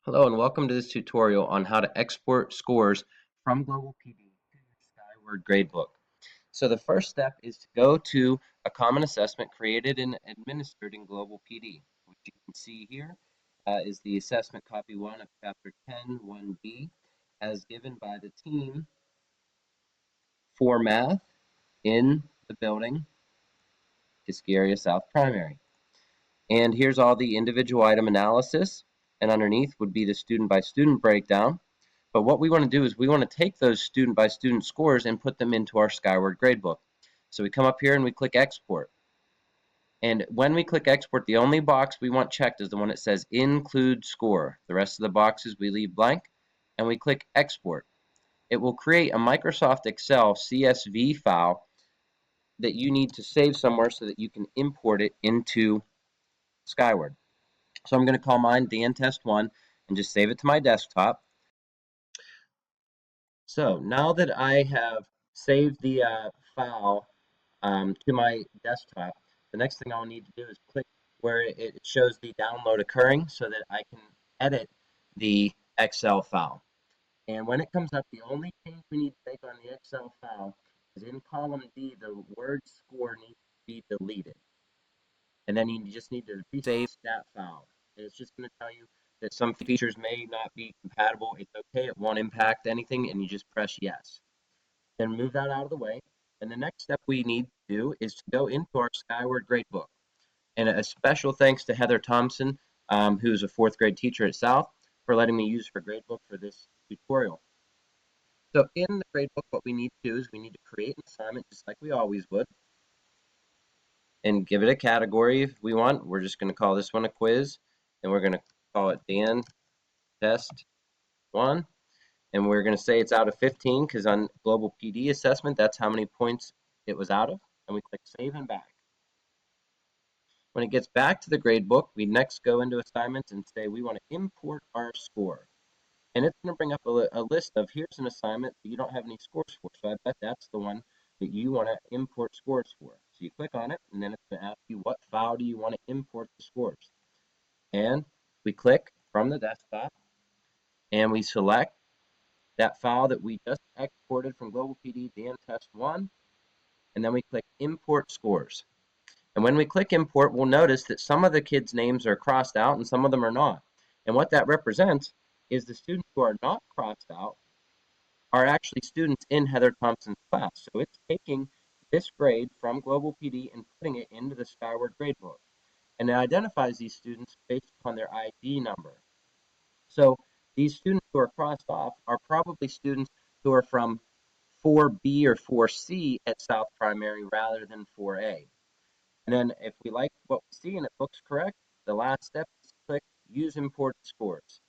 Hello and welcome to this tutorial on how to export scores from Global PD to your Skyward gradebook. So the first step is to go to a common assessment created and administered in Global PD, which you can see here is the assessment copy 1 of chapter 10, 1B, as given by the team for math in the building, Tuskegee South Primary. And here's all the individual item analysis, and underneath would be the student by student breakdown. But what we want to do is we want to take those student by student scores and put them into our Skyward gradebook. So we come up here and we click export. And when we click export, the only box we want checked is the one that says include score. The rest of the boxes we leave blank and we click export. It will create a Microsoft Excel CSV file that you need to save somewhere so that you can import it into Skyward. So I'm going to call mine Dan Test 1 and just save it to my desktop. So now that I have saved the file to my desktop, the next thing I'll need to do is click where it shows the download occurring so that I can edit the Excel file. And when it comes up, the only change we need to make on the Excel file is in column D, the word score needs to be deleted. And then you just need to resave that file. And it's just going to tell you that some features may not be compatible. It's okay. It won't impact anything, and you just press yes. Then move that out of the way. And the next step we need to do is to go into our Skyward gradebook. And a special thanks to Heather Thompson, who's a fourth grade teacher at South, for letting me use her gradebook for this tutorial. So in the gradebook, what we need to do is we need to create an assignment just like we always would and give it a category if we want. We're just going to call this one a quiz, and we're going to call it Dan Test 1. And we're going to say it's out of 15 because on Global PD assessment, that's how many points it was out of. And we click Save and Back. When it gets back to the gradebook, we next go into assignments and say we want to import our score. And it's going to bring up a list of here's an assignment that you don't have any scores for. So I bet that's the one that you want to import scores for. So you click on it, and then it's going to ask you what file do you want to import the scores. And we click from the desktop, and we select that file that we just exported from Global PD Dan Test 1, and then we click Import Scores. And when we click Import, we'll notice that some of the kids' names are crossed out and some of them are not. And what that represents is the students who are not crossed out are actually students in Heather Thompson's class. So it's taking this grade from Global PD and putting it into the Skyward gradebook. And it identifies these students based upon their ID number. So these students who are crossed off are probably students who are from 4B or 4C at South Primary rather than 4A. And then if we like what we see and it looks correct, the last step is to click Use Imported Scores.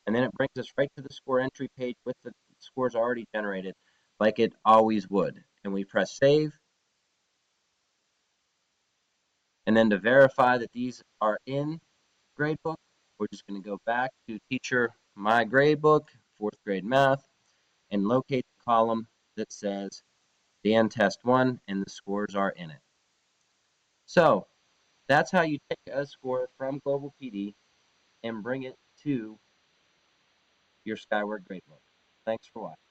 And then it brings us right to the score entry page with the scores already generated like it always would. And we press Save. And then to verify that these are in gradebook, we're just going to go back to Teacher My Gradebook, 4th grade math, and locate the column that says Dan Test 1, and the scores are in it. So that's how you take a score from Global PD and bring it to your Skyward gradebook. Thanks for watching.